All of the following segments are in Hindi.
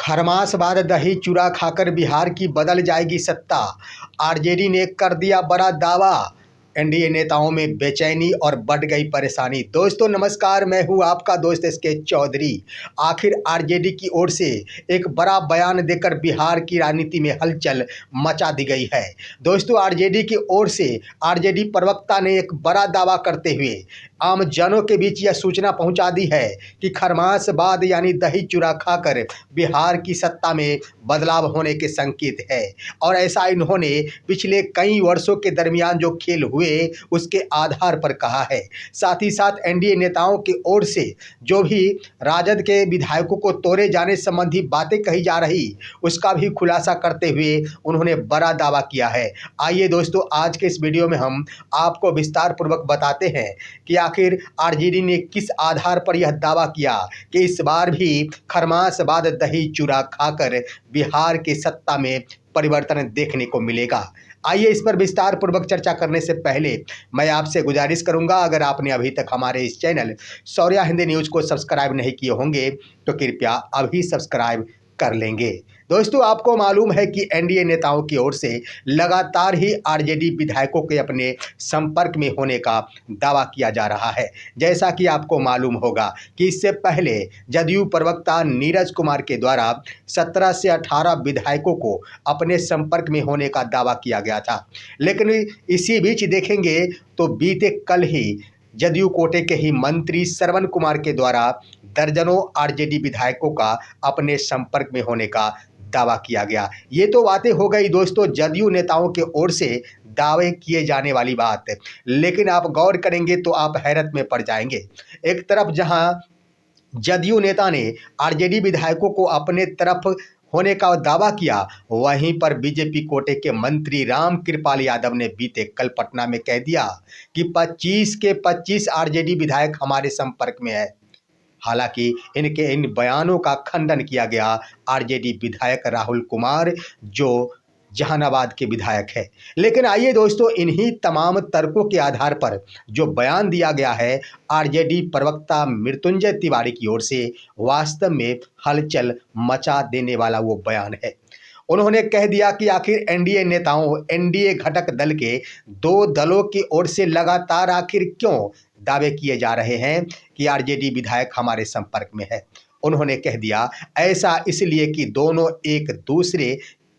खरमास बाद दही चूड़ा खाकर बिहार की बदल जाएगी सत्ता। आरजेडी ने कर दिया बड़ा दावा। एनडीए नेताओं में बेचैनी और बढ़ गई परेशानी। दोस्तों नमस्कार, मैं हूं आपका दोस्त एसके चौधरी। आखिर आरजेडी की ओर से एक बड़ा बयान देकर बिहार की राजनीति में हलचल मचा दी गई है। दोस्तों आरजेडी की ओर से आरजेडी प्रवक्ता ने एक बड़ा दावा करते हुए आम जनों के बीच यह सूचना पहुंचा दी है कि खरमास बाद यानी दही चूड़ा खाकर बिहार की सत्ता में बदलाव होने के संकेत है। और ऐसा इन्होंने पिछले कई वर्षों के दरमियान जो खेल हुए उसके आधार पर कहा है। साथ ही साथ एनडीए नेताओं की ओर से जो भी राजद के विधायकों को तोड़े जाने संबंधी बातें कही जा रही उसका भी खुलासा करते हुए उन्होंने बड़ा दावा किया है। आइए दोस्तों, आज के इस वीडियो में हम आपको विस्तार पूर्वक बताते हैं कि आखिर आरजेडी ने किस आधार पर यह दावा किया कि इस बार भी खरमास बाद दही चूड़ा खाकर बिहार की सत्ता में परिवर्तन देखने को मिलेगा। आइए इस पर विस्तार पूर्वक चर्चा करने से पहले मैं आपसे गुजारिश करूंगा, अगर आपने अभी तक हमारे इस चैनल शौर्या हिंदी न्यूज़ को सब्सक्राइब नहीं किए होंगे तो कृपया अभी सब्सक्राइब कर लेंगे। दोस्तों आपको मालूम है कि एनडीए नेताओं की ओर से लगातार ही आरजेडी विधायकों के अपने संपर्क में होने का दावा किया जा रहा है। जैसा कि आपको मालूम होगा कि इससे पहले जदयू प्रवक्ता नीरज कुमार के द्वारा 17 से 18 विधायकों को अपने संपर्क में होने का दावा किया गया था। लेकिन इसी बीच देखेंगे तो बीते कल ही जदयू कोटे के ही मंत्री श्रवण कुमार के द्वारा दर्जनों आरजेडी विधायकों का अपने संपर्क में होने का दावा किया गया। ये तो बातें हो गई दोस्तों जदयू नेताओं के ओर से दावे किए जाने वाली बात, लेकिन आप गौर करेंगे तो आप हैरत में पड़ जाएंगे। एक तरफ जहां जदयू नेता ने आरजेडी विधायकों को अपने तरफ होने का दावा किया, वहीं पर बीजेपी कोटे के मंत्री राम कृपाल यादव ने बीते कल पटना में कह दिया कि 25 के 25 आरजेडी विधायक हमारे संपर्क में है। हालांकि इनके इन बयानों का खंडन किया गया आरजेडी विधायक राहुल कुमार जो जहानाबाद के विधायक है। लेकिन आइए दोस्तों, इन्हीं तमाम तर्कों के आधार पर जो बयान दिया गया है आरजेडी प्रवक्ता मृत्युंजय तिवारी की ओर से, वास्तव में हलचल मचा देने वाला वो बयान है। उन्होंने कह दिया कि आखिर एनडीए नेताओं, एनडीए घटक दल के दो दलों की ओर से लगातार आखिर क्यों दावे किए जा रहे हैं कि आरजेडी विधायक हमारे संपर्क में है। उन्होंने कह दिया ऐसा इसलिए कि दोनों एक दूसरे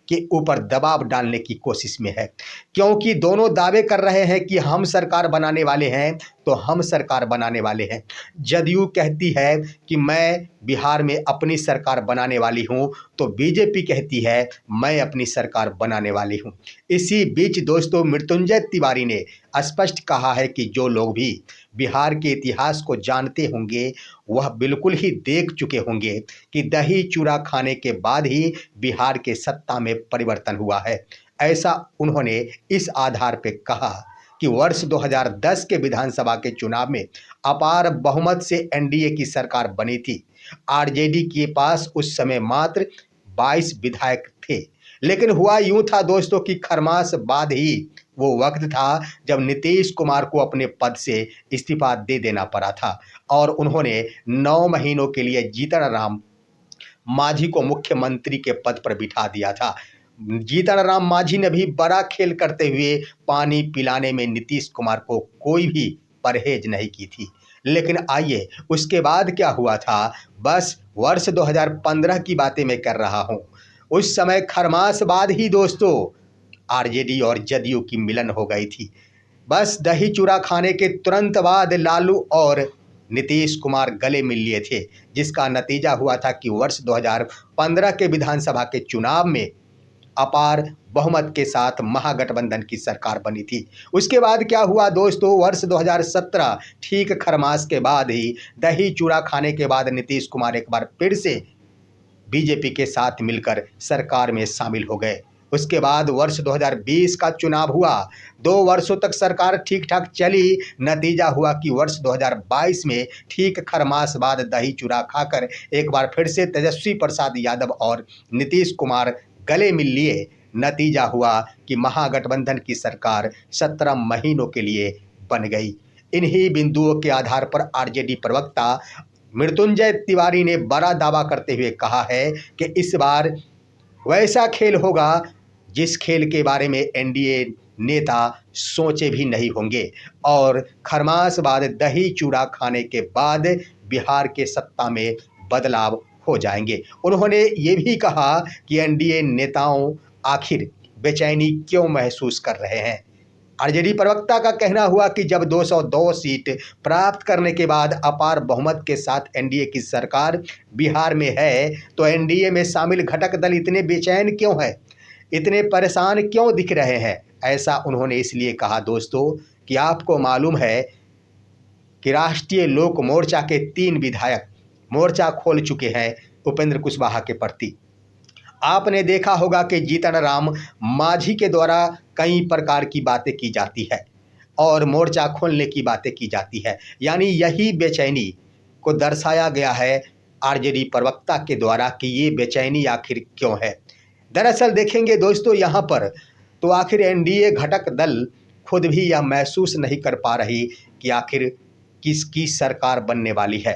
के ऊपर दबाव डालने की कोशिश में है, क्योंकि दोनों दावे कर रहे हैं कि हम सरकार बनाने वाले हैं तो हम सरकार बनाने वाले हैं। जदयू कहती है कि मैं बिहार में अपनी सरकार बनाने वाली हूं, तो बीजेपी कहती है मैं अपनी सरकार बनाने वाली हूं। इसी बीच दोस्तों मृत्युंजय तिवारी ने स्पष्ट कहा है कि जो लोग भी बिहार के इतिहास को जानते होंगे वह बिल्कुल ही देख चुके होंगे कि दही चूड़ा खाने के बाद ही बिहार के सत्ता में परिवर्तन हुआ है। ऐसा उन्होंने इस आधार पर कहा कि वर्ष 2010 के विधानसभा के चुनाव में अपार बहुमत से एनडीए की सरकार बनी थी। आरजेडी के पास उस समय मात्र 22 विधायक थे। लेकिन हुआ यूं था दोस्तों कि खरमास बाद ही वो वक्त था जब नीतीश कुमार को अपने पद से इस्तीफा दे देना पड़ा था और उन्होंने 9 महीनों के लिए जीतन राम मांझी को मुख्यमंत्री के पद पर बिठा दिया था। जीतन राम मांझी ने भी बड़ा खेल करते हुए पानी पिलाने में नीतीश कुमार को कोई भी परहेज नहीं की थी। लेकिन आइए उसके बाद क्या हुआ था, बस वर्ष 2015 की बातें मैं कर रहा हूँ। उस समय खरमास बाद ही दोस्तों आरजेडी और जदयू की मिलन हो गई थी। बस दही चूड़ा खाने के तुरंत बाद लालू और नीतीश कुमार गले मिल लिए थे, जिसका नतीजा हुआ था कि वर्ष 2015 के विधानसभा के चुनाव में अपार बहुमत के साथ महागठबंधन की सरकार बनी थी। उसके बाद क्या हुआ दोस्तों, वर्ष 2017 ठीक खरमास के बाद ही दही चूड़ा खाने के बाद नीतीश कुमार एक बार फिर से बीजेपी के साथ मिलकर सरकार में शामिल हो गए। उसके बाद वर्ष 2020 का चुनाव हुआ। 2 वर्षों तक सरकार ठीक ठाक चली। नतीजा हुआ कि वर्ष 2022 में ठीक खरमास बाद दही चूड़ा खाकर एक बार फिर से तेजस्वी प्रसाद यादव और नीतीश कुमार गले मिल लिए। नतीजा हुआ कि महागठबंधन की सरकार 17 महीनों के लिए बन गई। इन्हीं बिंदुओं के आधार पर आरजेडी प्रवक्ता मृत्युंजय तिवारी ने बड़ा दावा करते हुए कहा है कि इस बार वैसा खेल होगा जिस खेल के बारे में एनडीए नेता सोचे भी नहीं होंगे और खरमास बाद दही चूड़ा खाने के बाद बिहार के सत्ता में बदलाव हो जाएंगे। उन्होंने ये भी कहा कि एनडीए नेताओं आखिर बेचैनी क्यों महसूस कर रहे हैं। आरजेडी प्रवक्ता का कहना हुआ कि जब 202 सीट प्राप्त करने के बाद अपार बहुमत के साथ एनडीए की सरकार बिहार में है तो एनडीए में शामिल घटक दल इतने बेचैन क्यों हैं, इतने परेशान क्यों दिख रहे हैं। ऐसा उन्होंने इसलिए कहा दोस्तों कि आपको मालूम है कि राष्ट्रीय लोक मोर्चा के 3 विधायक मोर्चा खोल चुके हैं उपेंद्र कुशवाहा के प्रति। आपने देखा होगा कि जीतन राम मांझी के द्वारा कई प्रकार की बातें की जाती है और मोर्चा खोलने की बातें की जाती है, यानी यही बेचैनी को दर्शाया गया है आरजेडी प्रवक्ता के द्वारा कि ये बेचैनी आखिर क्यों है। दरअसल देखेंगे दोस्तों यहाँ पर तो आखिर एनडीए घटक दल खुद भी यह महसूस नहीं कर पा रही कि आखिर किसकी सरकार बनने वाली है।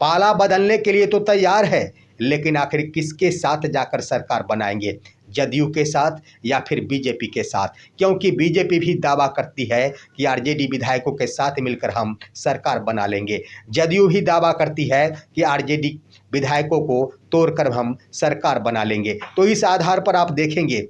पाला बदलने के लिए तो तैयार है, लेकिन आखिर किसके साथ जाकर सरकार बनाएंगे, जदयू के साथ या फिर बीजेपी के साथ, क्योंकि बीजेपी भी दावा करती है कि आरजेडी विधायकों के साथ मिलकर हम सरकार बना लेंगे। जदयू भी दावा करती है कि आरजेडी विधायकों को तोड़कर हम सरकार बना लेंगे। तो इस आधार पर आप देखेंगे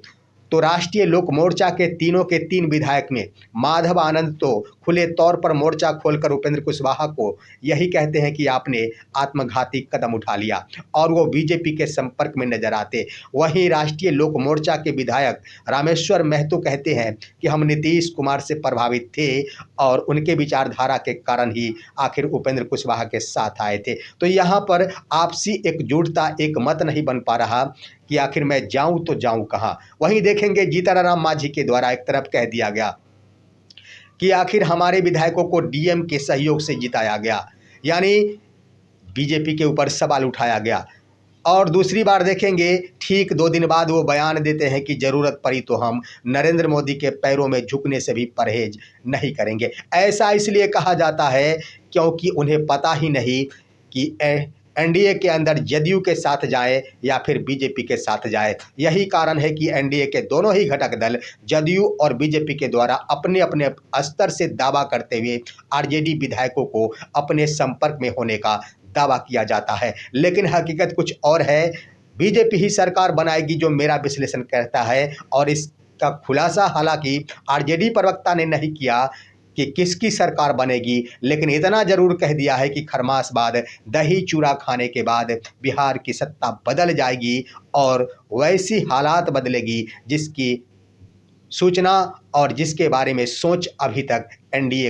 तो राष्ट्रीय लोक मोर्चा के तीनों के 3 विधायक में माधव आनंद तो खुले तौर पर मोर्चा खोलकर उपेंद्र कुशवाहा को यही कहते हैं कि आपने आत्मघाती कदम उठा लिया और वो बीजेपी के संपर्क में नजर आते। वहीं राष्ट्रीय लोक मोर्चा के विधायक रामेश्वर महतो कहते हैं कि हम नीतीश कुमार से प्रभावित थे और उनके विचारधारा के कारण ही आखिर उपेंद्र कुशवाहा के साथ आए थे। तो यहाँ पर आपसी एकजुटता, एक मत नहीं बन पा रहा कि आखिर मैं जाऊं तो जाऊं कहां। वहीं देखेंगे जीतन राम मांझी के द्वारा एक तरफ कह दिया गया कि आखिर हमारे विधायकों को डीएम के सहयोग से जिताया गया, यानी बीजेपी के ऊपर सवाल उठाया गया। और दूसरी बार देखेंगे ठीक 2 दिन बाद वो बयान देते हैं कि जरूरत पड़ी तो हम नरेंद्र मोदी के पैरों में झुकने से भी परहेज नहीं करेंगे। ऐसा इसलिए कहा जाता है क्योंकि उन्हें पता ही नहीं कि एनडीए के अंदर जदयू के साथ जाए या फिर बीजेपी के साथ जाए। यही कारण है कि एनडीए के दोनों ही घटक दल जदयू और बीजेपी के द्वारा अपने अपने स्तर से दावा करते हुए आरजेडी विधायकों को अपने संपर्क में होने का दावा किया जाता है, लेकिन हकीकत कुछ और है। बीजेपी ही सरकार बनाएगी जो मेरा विश्लेषण कहता है, और इसका खुलासा हालांकि आरजेडी प्रवक्ता ने नहीं किया कि किसकी सरकार बनेगी, लेकिन इतना जरूर कह दिया है कि खरमास बाद दही चूड़ा खाने के बाद बिहार की सत्ता बदल जाएगी और वैसी हालात बदलेगी जिसकी सूचना और जिसके बारे में सोच अभी तक एनडीए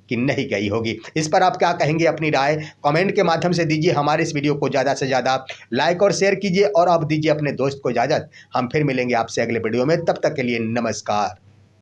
की नहीं गई होगी। इस पर आप क्या कहेंगे, अपनी राय कमेंट के माध्यम से दीजिए। हमारे इस वीडियो को ज़्यादा से ज़्यादा लाइक और शेयर कीजिए और अब दीजिए अपने दोस्त को इजाज़त। हम फिर मिलेंगे आपसे अगले वीडियो में, तब तक के लिए नमस्कार।